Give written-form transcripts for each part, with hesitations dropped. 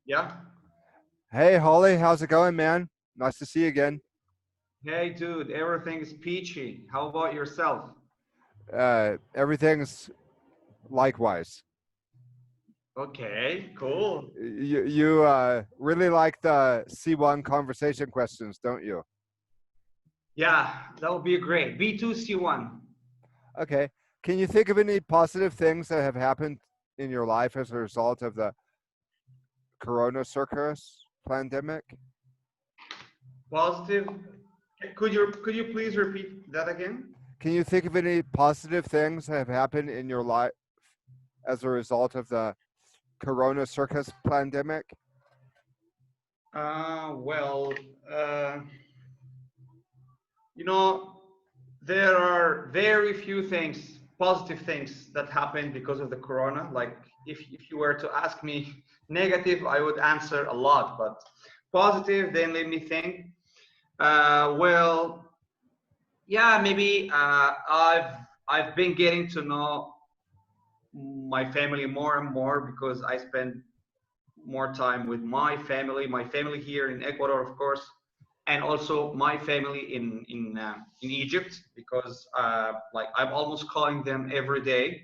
Yeah. Hey, Holly, how's it going, man? Nice to see you again. Hey, dude, everything's peachy. How about yourself? Everything's likewise. Okay, cool. You really like the C1 conversation questions, don't you? Yeah, that would be great. B2C1. Okay. Can you think of any positive things that have happened in your life as a result of the Corona circus pandemic? Positive. Could you please repeat that again? Can you think of any positive things that have happened in your life as a result of the Corona circus pandemic? Well, uh, you know, there are very few things, positive things that happened because of the corona. Like if you were to ask me negative, I would answer a lot, but positive, then let me think. Well, yeah, maybe I've been getting to know my family more and more because I spend more time with my family here in Ecuador, of course, and also my family in Egypt because like I'm almost calling them every day,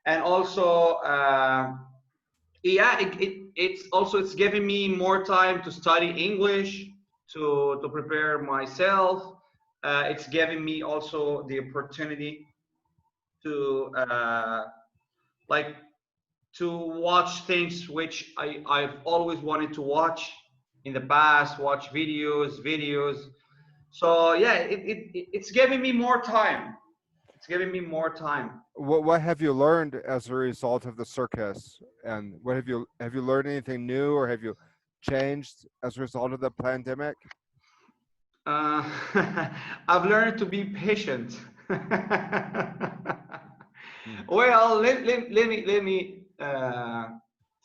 and also yeah, it's giving me more time to study English to prepare myself. It's giving me also the opportunity to like to watch things which I've always wanted to watch in the past, watch videos. So yeah, it's giving me more time. It's giving me more time. What have you learned as a result of the circus, and what have you learned anything new, or have you changed as a result of the pandemic? Uh, I've learned to be patient. Hmm. Well, let me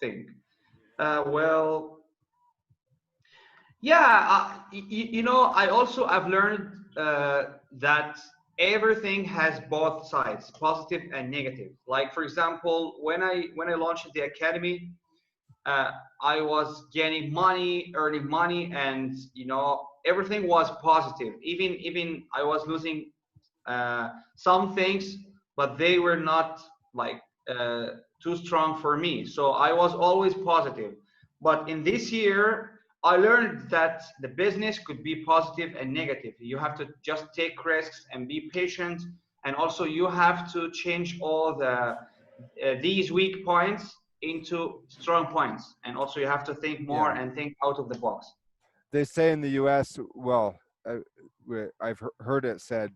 think. Well, yeah, I also I've learned that everything has both sides, positive and negative. Like for example, when I launched the academy, uh, I was gaining money, earning money, and everything was positive. Even I was losing some things, but they were not like uh, too strong for me. So I was always positive. But in this year, I learned that the business could be positive and negative. You have to just take risks and be patient, and also you have to change all these weak points into strong points. And also you have to think more Yeah, and think out of the box. they say in the U.S. Well, I've heard it said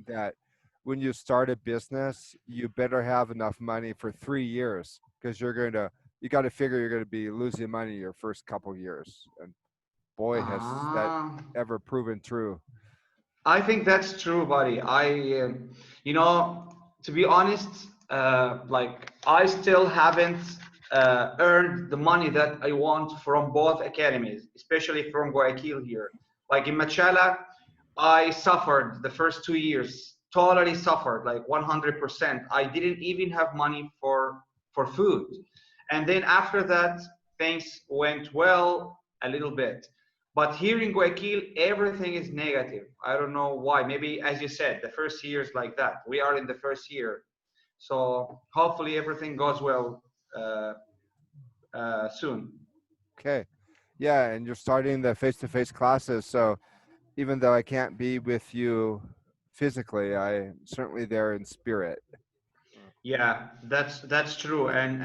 that when you start a business, you better have enough money for 3 years because you got to figure you're going to be losing money your first couple years. And boy, has that Ah. ever proven true. I think that's true, buddy. You know, to be honest, like I still haven't earned the money that I want from both academies, especially from Guayaquil here. Like in Machala, I suffered the first 2 years, totally suffered, like 100%. I didn't even have money for food, and then after that, things went well a little bit. But here in Guayaquil, everything is negative. I don't know why. Maybe, as you said, the first year is like that. We are in the first year. So hopefully everything goes well uh, soon. Okay. Yeah, and you're starting the face-to-face classes, so even though I can't be with you physically, I'm certainly there in spirit. Yeah, that's true. And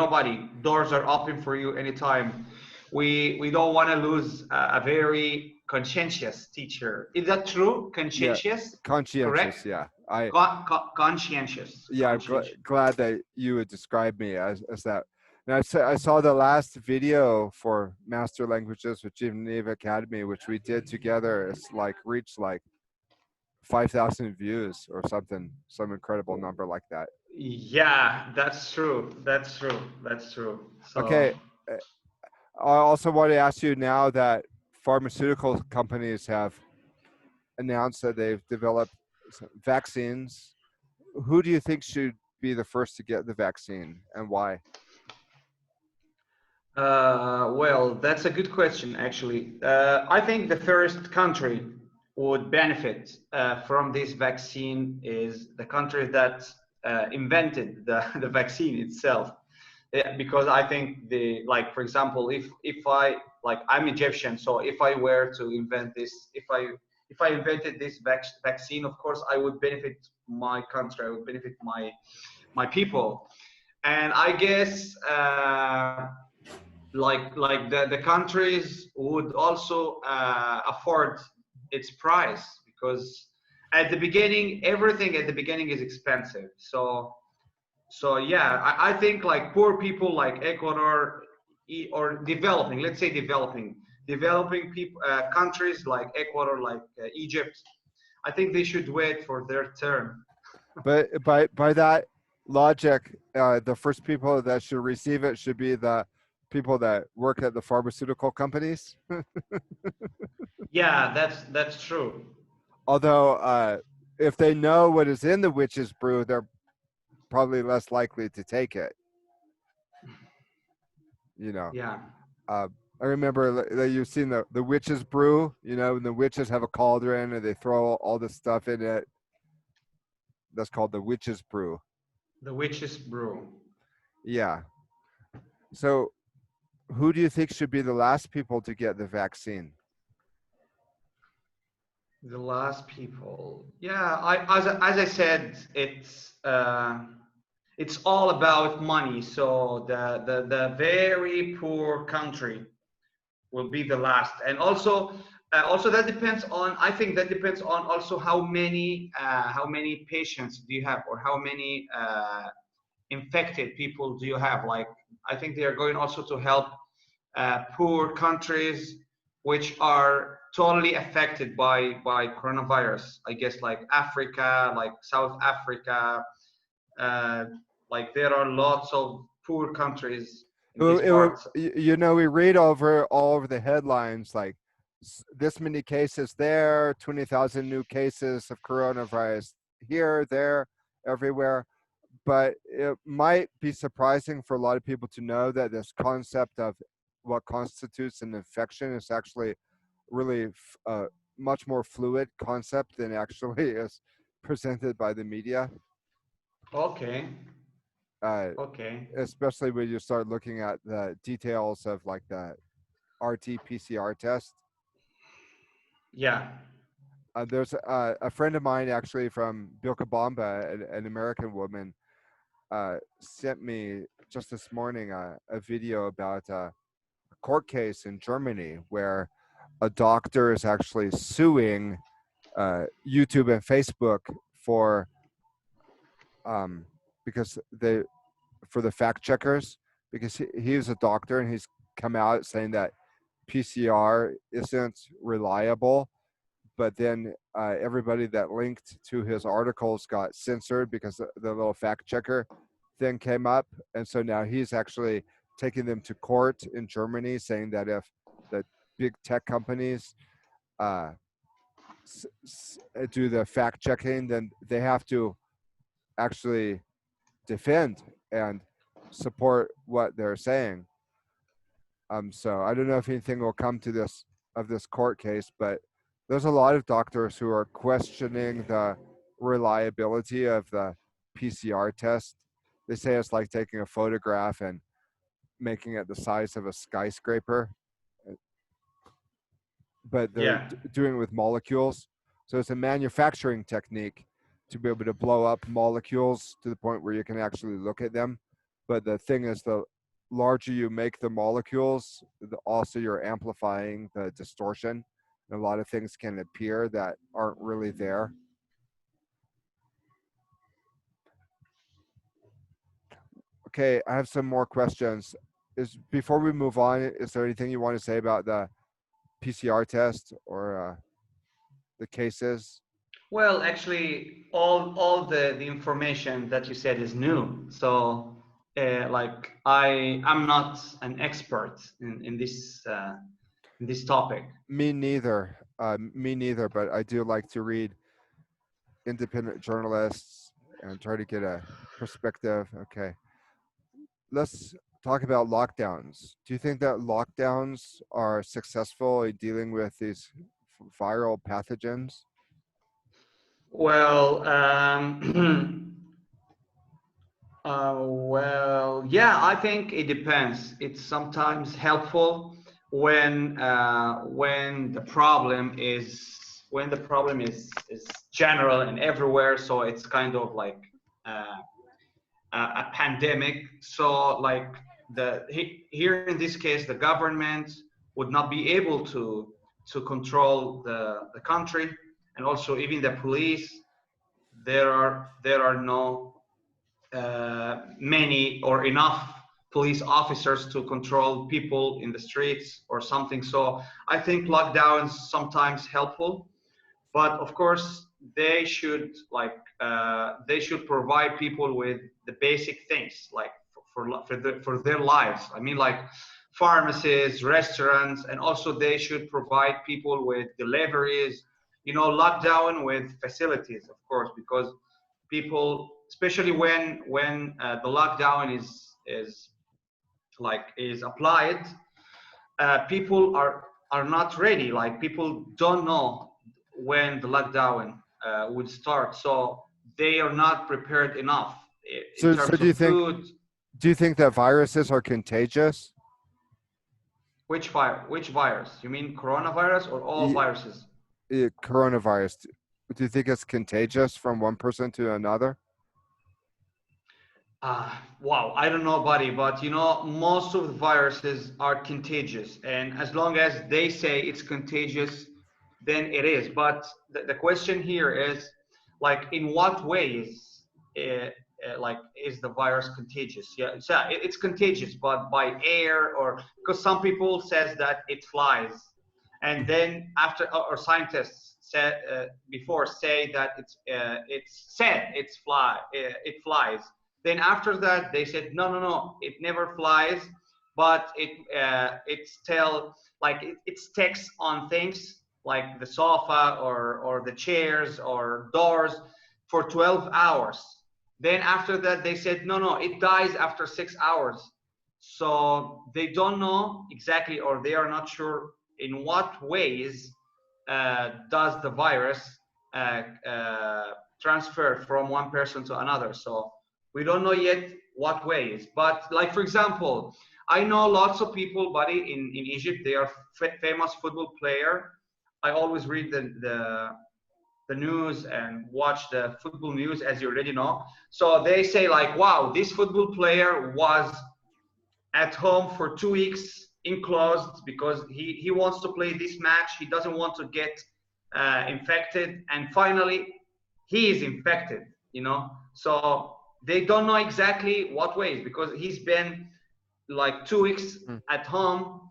buddy, doors are open for you anytime. We don't want to lose a very conscientious teacher. Is that true? Yeah, Conscientious? conscientious. Correct? Yeah, I Conscientious. yeah, I'm Conscientious. glad that you would describe me as that. And I saw the last video for Master Languages with Geneva Academy, which we did together. It's like reached like 5,000 views or something, some incredible number like that. Yeah, that's true. That's true. That's true. So, Okay, uh, I also want to ask you now that pharmaceutical companies have announced that they've developed vaccines. Who do you think should be the first to get the vaccine, and why? Well, that's a good question, actually. I think the first country would benefit from this vaccine is the country that invented the vaccine itself. Yeah, because I think like, for example, if I, like, I'm Egyptian, so if I were to invent this, if I invented this vaccine, of course, I would benefit my country, I would benefit my people, and I guess. Like the countries would also afford its price, because at the beginning, everything at the beginning is expensive. So yeah, I think like poor people like Ecuador, or developing, let's say developing people, countries like Ecuador, like Egypt, I think they should wait for their turn. But by that logic, the first people that should receive it should be the people that work at the pharmaceutical companies. Yeah, that's true. Although, if they know what is in the witch's brew, they're probably less likely to take it. You know, Yeah. uh, I remember that you've seen the witch's brew. You know, when the witches have a cauldron and they throw all this stuff in it. That's called the witch's brew. The witch's brew. Yeah. So, who do you think should be the last people to get the vaccine? The last people. Yeah, as I said, it's all about money. So the very poor country will be the last, and also that depends on. I think that depends on also how many patients do you have, or how many infected people do you have. Like, I think they are going also to help poor countries which are totally affected by coronavirus. I guess like Africa, like South Africa, uh, like there are lots of poor countries in these parts. You know, we read over all over the headlines like this many cases there, 20,000 new cases of coronavirus here, there, everywhere. But it might be surprising for a lot of people to know that this concept of what constitutes an infection is actually really much more fluid concept than actually is presented by the media. Okay, Uh, okay, Especially when you start looking at the details of like the RT-PCR test. yeah. There's a friend of mine actually from Bilkabamba, an American woman, sent me just this morning a video about a court case in Germany where a doctor is actually suing YouTube and Facebook for um, because they for the fact checkers, because he is a doctor and he's come out saying that PCR isn't reliable, but then everybody that linked to his articles got censored because the little fact checker thing came up, and so now he's actually taking them to court in Germany, saying that if the big tech companies uh, do the fact checking, then they have to actually defend and support what they're saying. So I don't know if anything will come to this of this court case, but there's a lot of doctors who are questioning the reliability of the PCR test. They say it's like taking a photograph and making it the size of a skyscraper, uh, but they're Yeah. doing it with molecules. So it's a manufacturing technique to be able to blow up molecules to the point where you can actually look at them. But the thing is, the larger you make the molecules, also you're amplifying the distortion. And a lot of things can appear that aren't really there. Okay, I have some more questions. Is before we move on, is there anything you want to say about the PCR test or the cases? Well, actually, all the information that you said is new. So, like, I'm not an expert in this topic. Me neither. Me neither. But I do like to read independent journalists and try to get a perspective. Okay, let's. talk about lockdowns. Do you think that lockdowns are successful in dealing with these viral pathogens? Well, yeah, I think it depends. It's sometimes helpful when the problem is general and everywhere. So it's kind of like uh, a pandemic. So like here in this case, the government would not be able to control the country, and also even the police. There are no many or enough police officers to control people in the streets or something. So I think lockdowns sometimes helpful, but of course they should provide people with the basic things like for their lives. I mean, like pharmacies, restaurants, and also they should provide people with deliveries. Lockdown with facilities, of course, because people, especially when the lockdown is applied, people are not ready. Like people don't know when the lockdown would start, so they are not prepared enough in So terms of food. do you think that viruses are contagious? Which virus? You mean coronavirus or all Y- viruses? Coronavirus. Do you think it's contagious from one person to another? Wow, I don't know, buddy, but most of the viruses are contagious, and as long as they say it's contagious, then it is. But the question here is, like, in what ways, is the virus contagious? Yeah, so it's contagious, but by air, or because some people says that it flies, and then after, or scientists said before say that it flies. Then after that, they said, no, no, no, it never flies, but it still, like, it sticks on things like the sofa or the chairs or doors for 12 hours. Then after that, they said, no, no, it dies after 6 hours. So they don't know exactly, or they are not sure in what ways does the virus transfer from one person to another. So we don't know yet what ways. But like, for example, I know lots of people, buddy, in Egypt. They are famous football player. I always read the news and watch the football news, as you already know. So they say like, wow, this football player was at home for 2 weeks enclosed because he wants to play this match. He doesn't want to get infected. And finally, he is infected. So they don't know exactly what ways, because he's been like 2 weeks Mm. at home,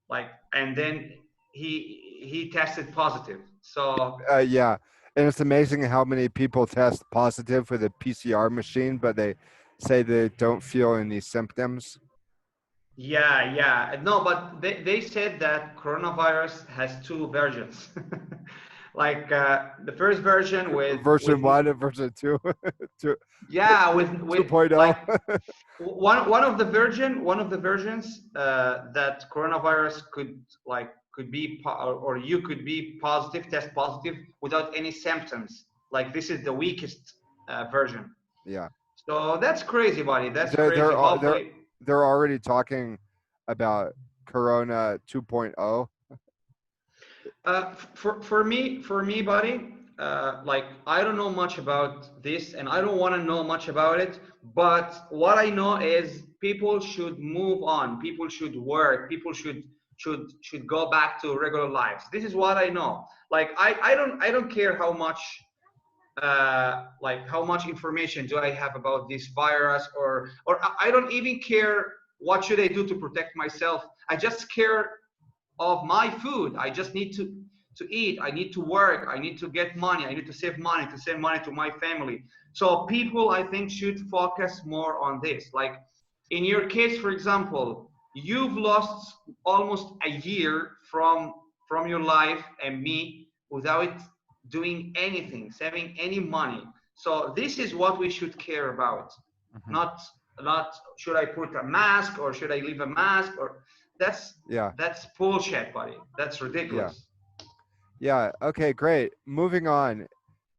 like, and then he tested positive. So Yeah, and it's amazing how many people test positive with a PCR machine, but they say they don't feel any symptoms. yeah, yeah. No, but they said that coronavirus has two versions. Like the first version with Version one and version two, two yeah, with 2.0. like one of the versions that coronavirus or you could be positive, test positive without any symptoms. Like this is the weakest version. Yeah, So that's crazy, buddy. That's they're crazy. they're al- they're Hopefully, they're already talking about Corona 2.0. for me, buddy, like I don't know much about this, and I don't want to know much about it. But what I know is people should move on. People should work. People should go back to regular lives. This is what I know. Like I don't care how much information do I have about this virus, or I don't even care what should I do to protect myself. I just care of my food. I just need to eat. I need to work. I need to get money. I need to save money to my family. So people, I think, should focus more on this. Like in your case, for example, you've lost almost a year from your life and me without doing anything, saving any money. So this is what we should care about, Mhm. not not should I put a mask or should I leave a mask or that's Yeah. that's bullshit, buddy. That's Yeah. ridiculous. Yeah. Okay, great. Moving on.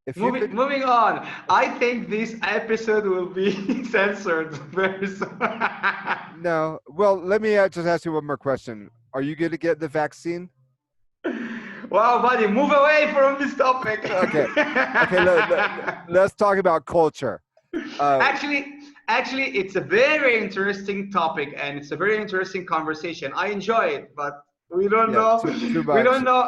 If you could Moving on. I think this episode will be censored very soon. no. Well, let me just ask you one more question. Are you going to get the vaccine? Wow, buddy, move away from this topic. Okay. Okay, let's talk about culture. Uh actually, actually, it's a very interesting topic and it's a very interesting conversation. I enjoy it, but we don't yeah, know. too We much. don't know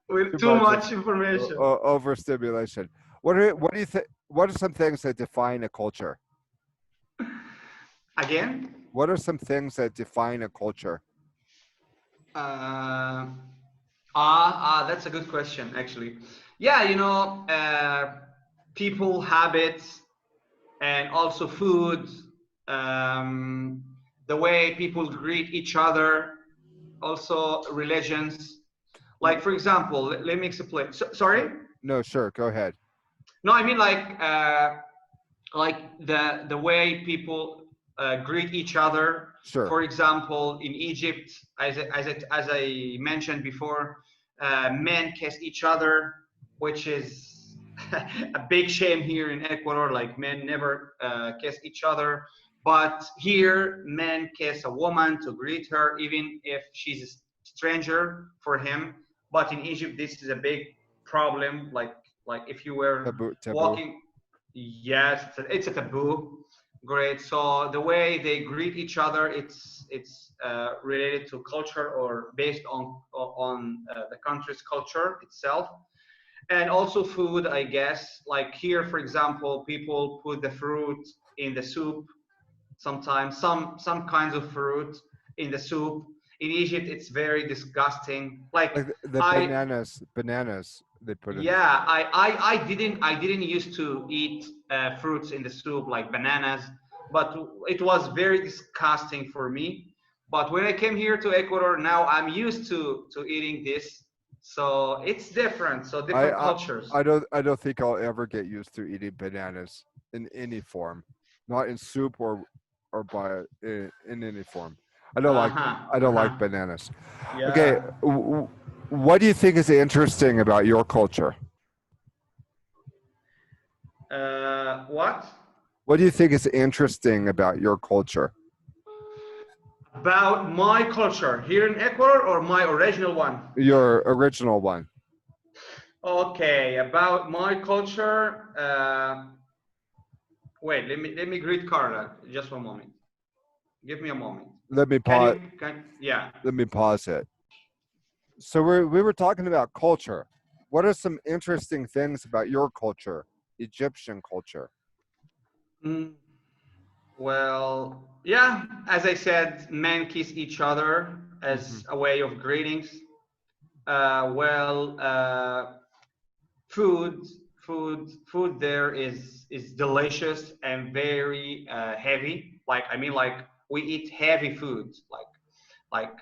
with Too too much of much information. overstimulation. What do you think what are some things that define a culture? Again, What are some things that define a culture? uh, that's a good question, actually. Yeah, people, habits, and also food, um, the way people greet each other, also religions. Like, for example, let me explain. Sorry? Sure. No, sure. Go ahead. No, I mean like the way people greet each other. Sure. For example, in Egypt, as I mentioned before, men kiss each other, which is a big shame here in Ecuador. Like men never kiss each other, but here men kiss a woman to greet her, even if she's a stranger for him. But in Egypt, this is a big problem. Like if you were Taboo. walking, yes, it's a taboo. Great. So the way they greet each other, it's related to culture or based on the country's culture itself, and also food, I guess. Like here, for example, people put the fruit in the soup. Sometimes some kinds of fruit in the soup. In Egypt, it's very disgusting. Like Like the I bananas they put in this. yeah, I didn't used to eat fruits in the soup like bananas, but it was very disgusting for me. But when I came here to Ecuador, now I'm used to eating this, so it's different. So I, different I cultures. I don't think I'll ever get used to eating bananas in any form, not in soup or in any form. I don't Uh like huh. I Uh don't like huh. bananas. Okay, Yeah. what do you think is interesting about your culture? What What do you think is interesting about your culture? about my culture here in Ecuador or my original one? Your original one. Okay, about my culture. Wait, let me greet Carla. Just one moment. Give me a moment. Let me Can pause. you can yeah. Let me pause it. So we were talking about culture. What are some interesting things about your culture, Egyptian culture? Mm, well, yeah, as I said, men kiss each other Hmm. as a way of greetings. Well, food, food there is delicious and very heavy. Like I mean, like we eat heavy foods, like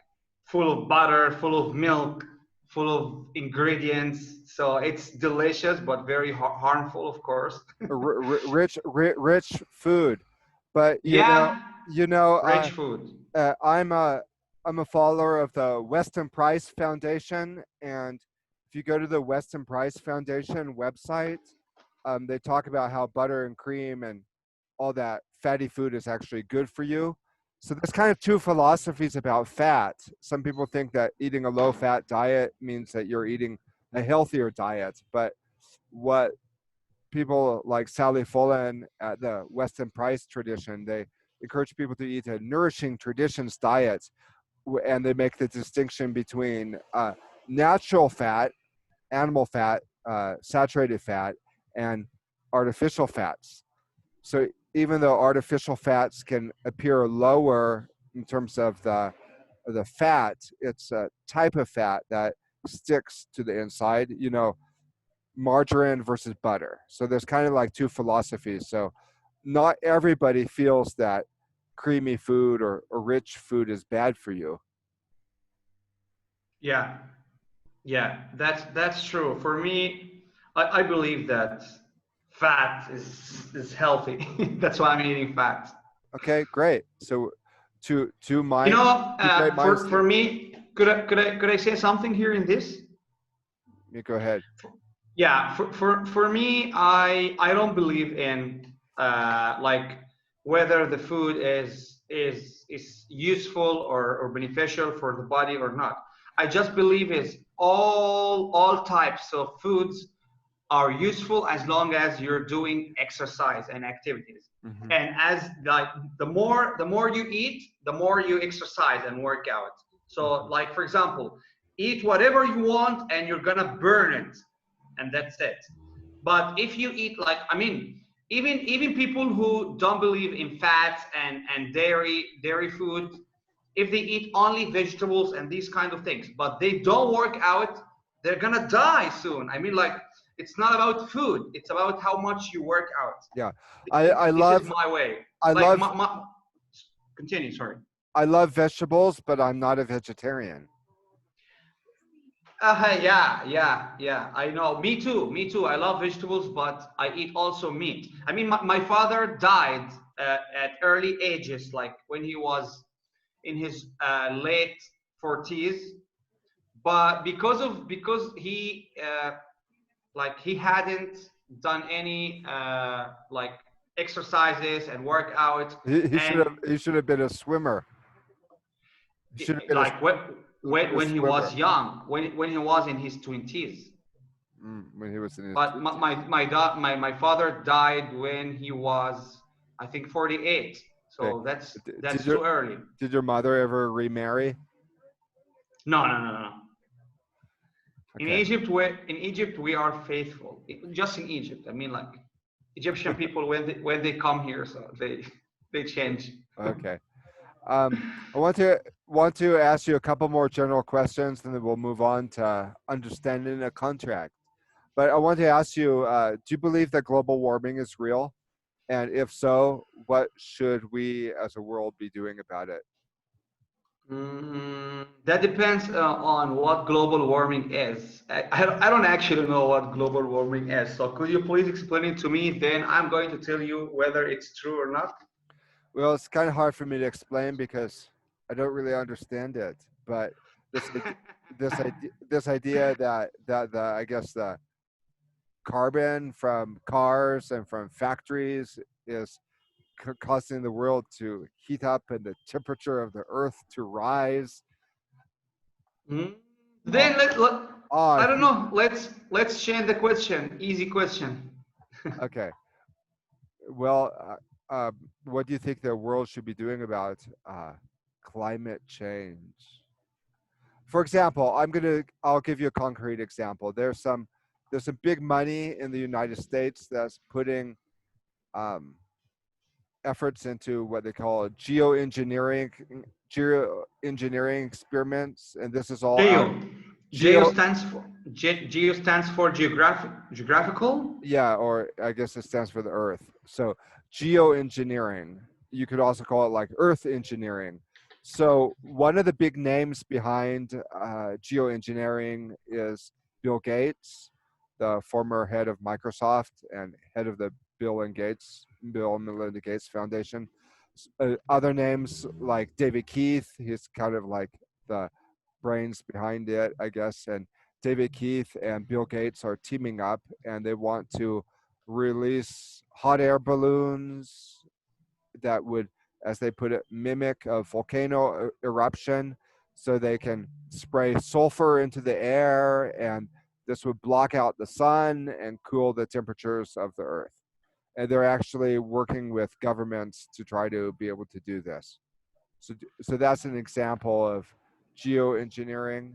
full of butter, full of milk, full of ingredients. So it's delicious, but very harmful, of course. Rich food, but Yeah, you know, rich food. uh, I'm a I'm a follower of the Weston Price Foundation, and if you go to the Weston Price Foundation website, they talk about how butter and cream and all that fatty food is actually good for you. So there's kind of two philosophies about fat. Some people think that eating a low fat diet means that you're eating a healthier diet, but what people like Sally Fullen at the Weston Price tradition, they encourage people to eat a nourishing traditions diet, and they make the distinction between natural fat, animal fat, saturated fat, and artificial fats. So even though artificial fats can appear lower in terms of the fat, it's a type of fat that sticks to the inside. Margarine versus butter. So there's kind of like two philosophies. So not everybody feels that creamy food or rich food is bad for you. Yeah, yeah, that's true. For me, I believe that fat is healthy. That's why I'm eating fat. Okay, great. So two You mind know, two great minds for think. me, could I say something here in this? You go ahead. Yeah, for me, I don't believe in like whether the food is useful or beneficial for the body or not. I just believe is all types of foods are useful as long as you're doing exercise and activities. Hmm. And as like the more you eat, the more you exercise and work out. So Hmm. like for example, eat whatever you want and you're gonna burn it, and that's it. But if you eat like I mean, even people who don't believe in fats and dairy food, if they eat only vegetables and these kind of things, but they don't work out, they're gonna die soon. I mean, like it's not about food; it's about how much you work out. Yeah, I This is love my way. I Like love continue. Sorry. I love vegetables, but I'm not a vegetarian. Yeah. I know. Me too. Me too. I love vegetables, but I eat also meat. I mean, my father died at early ages, like when he was in his late 40s. But because he like he hadn't done any like exercises and workout, and He should have been a swimmer. He should have been like a when he was swimmer. young, when he was in his 20s. When he was in his But twenties. my father died when he was, I think, 48. Okay. So Did that's your too early. mother ever remarry? No. Okay. In Egypt we are faithful. Just in Egypt, I mean, like Egyptian people when they come here, so they change. Okay. I want to ask you a couple more general questions, and then we'll move on to understanding a contract. But I want to ask you: do you believe that global warming is real? And if so, what should we as a world be doing about it? That depends on what global warming is. I don't actually know what global warming is. So could you please explain it to me? Then I'm going to tell you whether it's true or not. Well, it's kind of hard for me to explain because I don't really understand it. But this idea that the I guess the carbon from cars and from factories is causing the world to heat up and the temperature of the earth to rise. Hmm? Uh, Then I I don't think know. Let's change the question. Easy question. okay. Well, what do you think the world should be doing about climate change? For example, I'll give you a concrete example. There's some big money in the United States that's putting um, efforts into what they call geoengineering experiments, and this is all out Geo. Geo geo stands for Geo stands for geographical. yeah, or I guess it stands for the earth. So geoengineering, you could also call it like earth engineering. So one of the big names behind geoengineering is Bill Gates, the former head of Microsoft and head of the Bill and Melinda Gates Foundation. Other names like David Keith, he's kind of like the brains behind it, I guess. And David Keith and Bill Gates are teaming up and they want to release hot air balloons that would, as they put it, mimic a volcano eruption so they can spray sulfur into the air and this would block out the sun and cool the temperatures of the earth. And they're actually working with governments to try to be able to do this. So that's an example of geoengineering.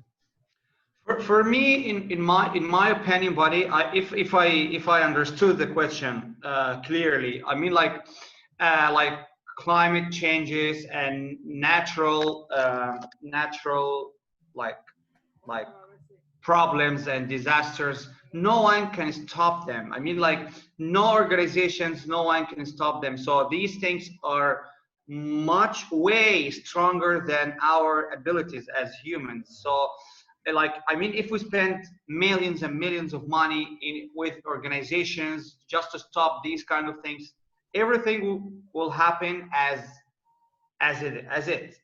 For me, in my opinion, buddy, if I understood the question clearly, I mean like climate changes and natural like like problems and disasters, no one can stop them. I mean, like no organizations, no one can stop them. So these things are much way stronger than our abilities as humans. So like I mean, if we spend millions and millions of money with organizations just to stop these kind of things, everything will happen as it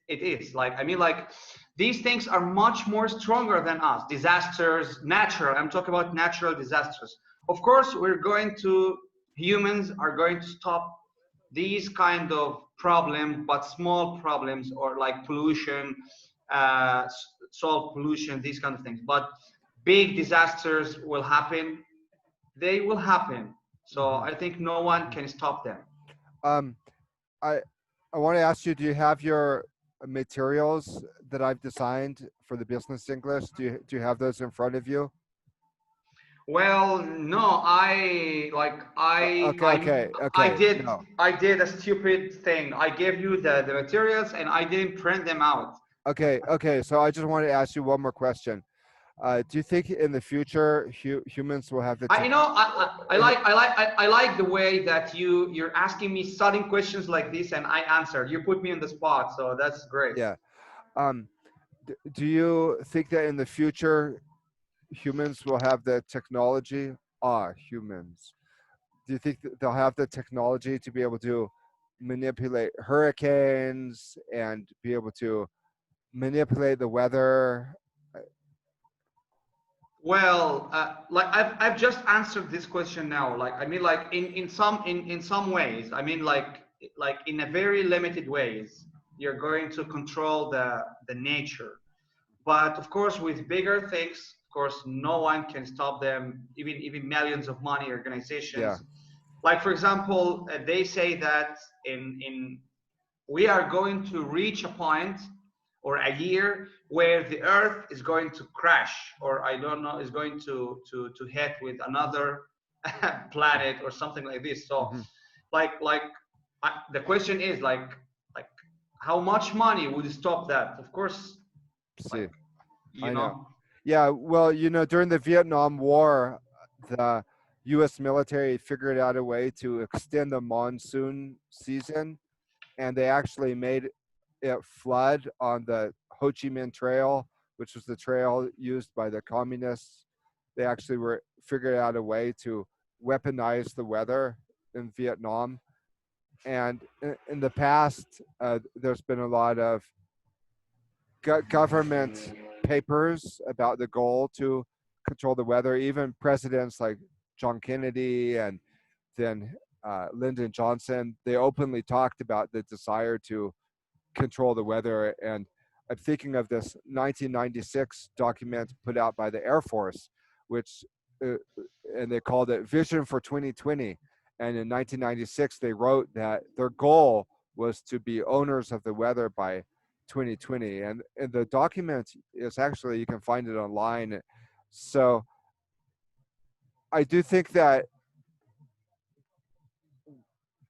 is. Like, I mean, like, these things are much more stronger than us. Disasters, natural, I'm talking about natural disasters. Of course, humans are going to stop these kind of problems, but small problems, or like pollution, solve pollution, these kind of things. But big disasters will happen. They will happen. So Hmm. I think no one can stop them. Um, I I want to ask you, do you have your materials that I've designed for the business English? Do you have those in front of you? Well, no, I like Okay, okay, I okay. did No. I did a stupid thing. I gave you the materials and I didn't print them out. Okay, okay. So I just want to ask you one more question. Do you think in the future humans will have the I tech? you know I In, like I like the way that you're asking me sudden questions like this and I answer. You put me on the spot, so that's great. yeah. Um, do you think that in the future humans will have the technology? Humans. Do you think that they'll have the technology to be able to manipulate hurricanes and be able to manipulate the weather? Well, like I've just answered this question now. Like, I mean, like, in some ways. I mean, like in a very limited ways, you're going to control the nature. But of course, with bigger things, of course, no one can stop them. Even millions of money Yeah. organizations. Like, for example, they say that in we are going to reach a point or a year where the earth is going to crash, or I don't know, is going to hit with another planet or something like this. So Hmm. like the question is like how much money would stop that? Of course, like, See, you I know. know. Yeah, well, during the Vietnam War, the U.S. military figured out a way to extend the monsoon season, and they actually made it flood on the Ho Chi Minh Trail, which was the trail used by the communists. They actually were figured out a way to weaponize the weather in Vietnam. And in the past, there's been a lot of government papers about the goal to control the weather. Even presidents like John Kennedy and then Lyndon Johnson, they openly talked about the desire to control the weather. And I'm thinking of this 1996 document put out by the Air Force, which uh, and they called it Vision for 2020. And in 1996, they wrote that their goal was to be owners of the weather by 2020. And the document is actually, you can find it online. So I do think that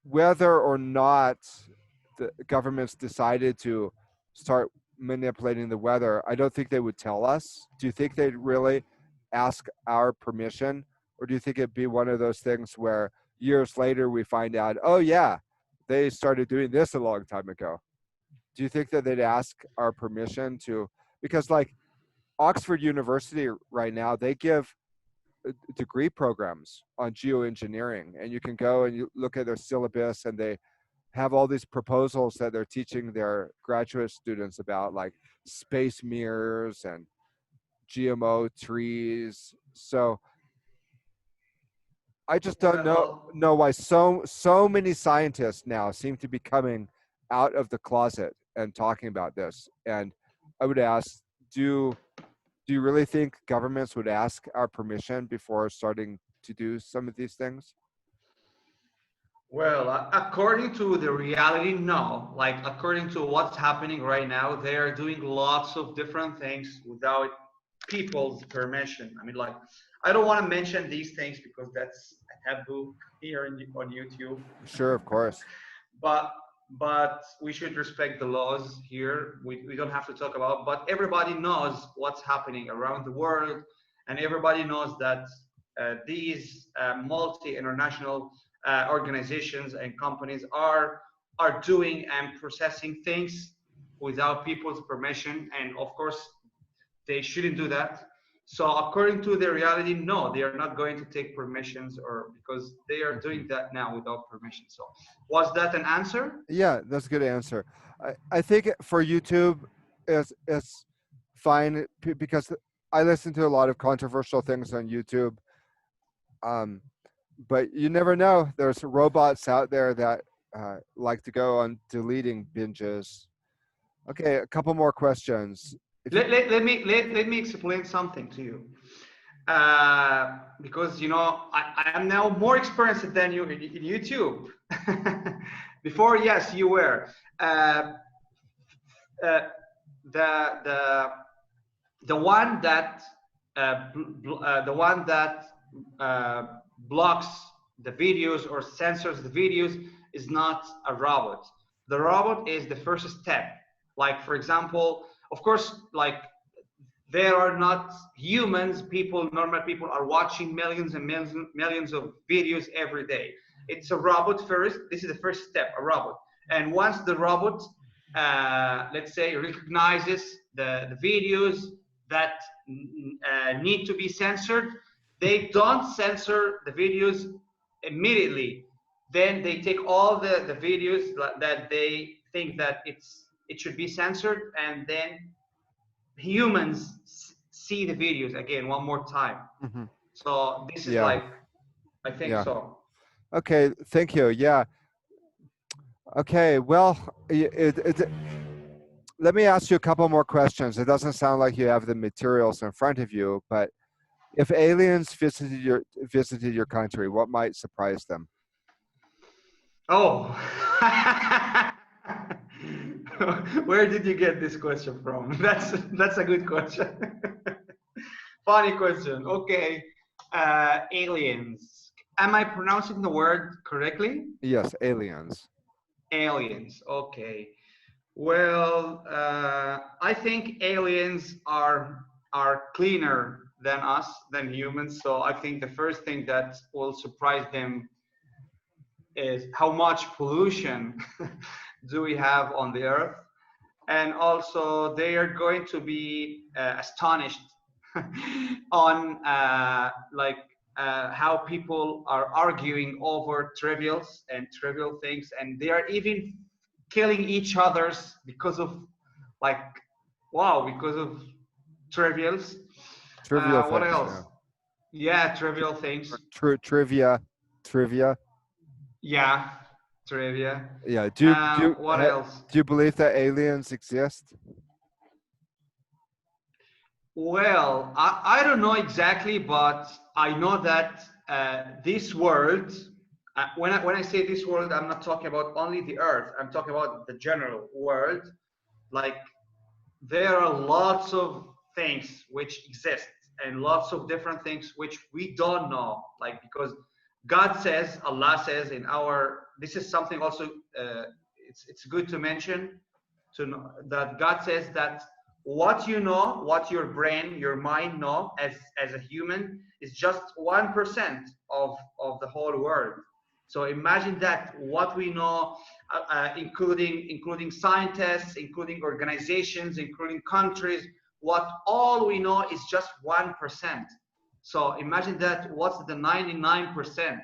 whether or not the governments decided to start manipulating the weather, I don't think they would tell us. Do you think they'd really ask our permission? Or do you think it'd be one of those things where years later we find out, oh, yeah, they started doing this a long time ago? Do you think that they'd ask our permission to? Because, like, Oxford University right now, they give degree programs on geoengineering, and you can go and you look at their syllabus, and they have all these proposals that they're teaching their graduate students about, like space mirrors and GMO trees. So I just don't Well, know why so many scientists now seem to be coming out of the closet and talking about this. And I would ask, do you really think governments would ask our permission before starting to do some of these things? well, according to the reality, no. Like, according to what's happening right now, they are doing lots of different things without people's permission. I mean, like, I don't want to mention these things because that's a taboo here on YouTube. Sure, of course. but but we should respect the laws here. We don't have to talk about, but everybody knows what's happening around the world, and everybody knows that these multi-international organizations and companies are doing and processing things without people's permission, and of course they shouldn't do that. So according to the reality, no, they are not going to take permissions, or because they are doing Mhm. that now without permission. So was that an answer? Yeah, that's a good answer. I think for YouTube, it's fine because I listen to a lot of controversial things on YouTube. Um, but you never know. There's robots out there that like to go on deleting binges. Okay, a couple more questions. If you Let me explain something to you. Because I am now more experienced than you in YouTube. Before, yes, you were. Uh, uh, the the the one that the one that uh, blocks the videos or censors the videos is not a robot. The robot is the first step. Like, for example, of course, like, there are not humans, people, normal people are watching millions and millions of videos every day. It's a robot first. This is the first step, a robot. And once the robot, let's say, recognizes the videos that need to be censored, they don't censor the videos immediately. Then they take all the videos that they think that it should be censored, and then humans see the videos again one more time. Mhm. So this is Yeah, like, I think yeah. so. Okay, thank you. Yeah. Okay, well, let me ask you a couple more questions. It doesn't sound like you have the materials in front of you, but if aliens visited your country, what might surprise them? Oh. Where did you get this question from? That's a good question. Funny question. Okay. Aliens. Am I pronouncing the word correctly? Yes, aliens. Aliens. Okay. Well, I think aliens are cleaner than us, than humans. So I think the first thing that will surprise them is how much pollution do we have on the earth, and also they are going to be astonished on like how people are arguing over trivial things, and they are even killing each others because of, like, wow, because of trivials. Trivial What things, else? yeah. Yeah, trivial things. Trivia, trivia. Yeah, trivia. Yeah. What else? Do you believe that aliens exist? Well, I don't know exactly, but I know that this world, when I say this world, I'm not talking about only the earth, I'm talking about the general world. Like, there are lots of things which exist, and lots of different things which we don't know, like, because God says, Allah says in our, this is something also, it's good to mention, to know that God says that what you know, what your brain, your mind know as a human, is just 1% of the whole world. So imagine that what we know, including scientists, including organizations, including countries, what all we know is just 1%. So imagine that, what's the 99%?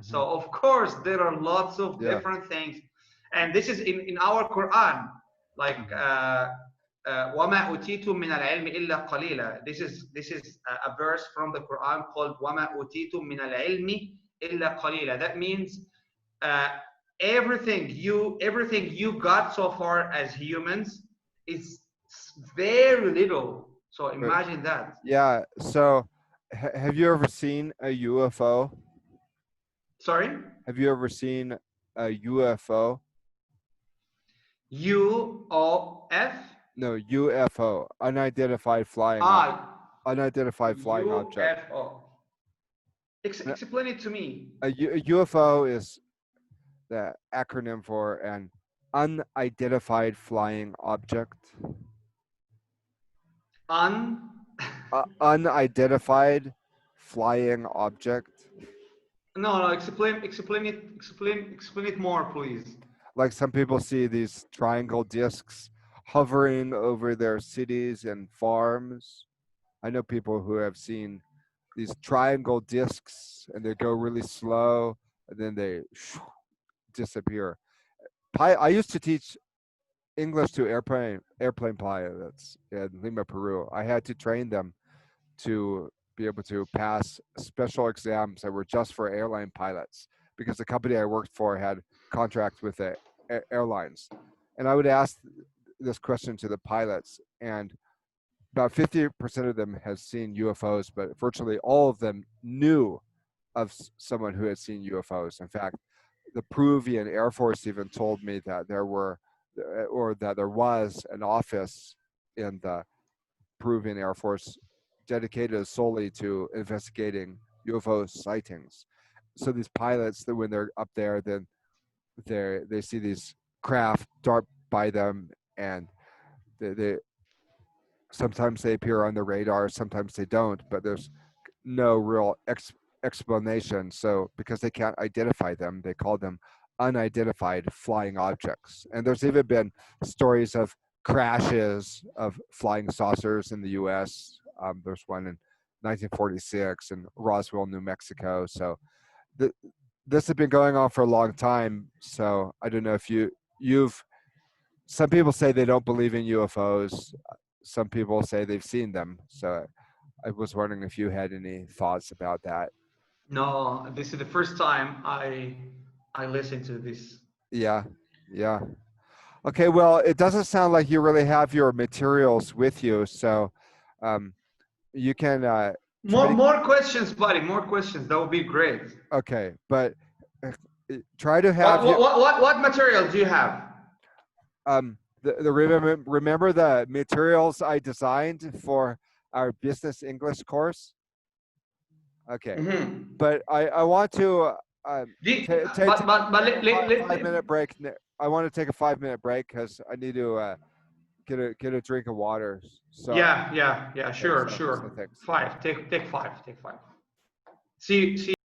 So Hmm. of course there are lots of Yeah. different things, and this is in our Quran, like Hmm. وَمَا أُوتِيتُم مِّنَ الْعِلْمِ إِلَّا قَلِيلًا. This is a verse from the Quran called وَمَا أُوتِيتُم مِّنَ الْعِلْمِ إِلَّا قَلِيلًا. That means uh, everything you got so far as humans is very little. So But imagine that. yeah. So, have you ever seen a UFO? Sorry. Have you ever seen a UFO? UOF. No, UFO, Ah, unidentified flying object. UFO. Uh, Explain it to me. a UFO is the acronym for an unidentified flying object. Un. Unidentified flying object. No, no. Explain it more, please. Like some people see these triangle discs hovering over their cities and farms. I know people who have seen these triangle discs and they go really slow and then they disappear. I used to teach English to airplane pilots in Lima, Peru. I had to train them to be able to pass special exams that were just for airline pilots because the company I worked for had contracts with the airlines. And I would ask this question to the pilots, and about 50% of them have seen UFOs, but virtually all of them knew of someone who had seen UFOs. In fact, the Peruvian Air Force even told me that there were, or that there was an office in the Peruvian Air Force dedicated solely to investigating UFO sightings. So these pilots, that when they're up there, then they see these craft dart by them, and they sometimes they appear on the radar, sometimes they don't, but there's no real explanation. So because they can't identify them, they call them unidentified flying objects. And there's even been stories of crashes of flying saucers in the U.S. There's one in 1946 in Roswell, New Mexico. So th- this has been going on for a long time. So I don't know if you've. Some people say they don't believe in UFOs. Some people say they've seen them. So I was wondering if you had any thoughts about that. No, this is the first time I listen to this. Yeah, yeah. Okay, well, it doesn't sound like you really have your materials with you, so um, you can try to. More questions, buddy. More questions. That would be great. Okay, but uh, try to have you. What material do you have? The remember the materials I designed for our business English course. Okay, Mm-hmm. but I want to take But a 5 minute break. I want to take a 5 minute break because I need to get a drink of water. So yeah. okay, Sure, so sure. thanks. Five. Take five. Take five. See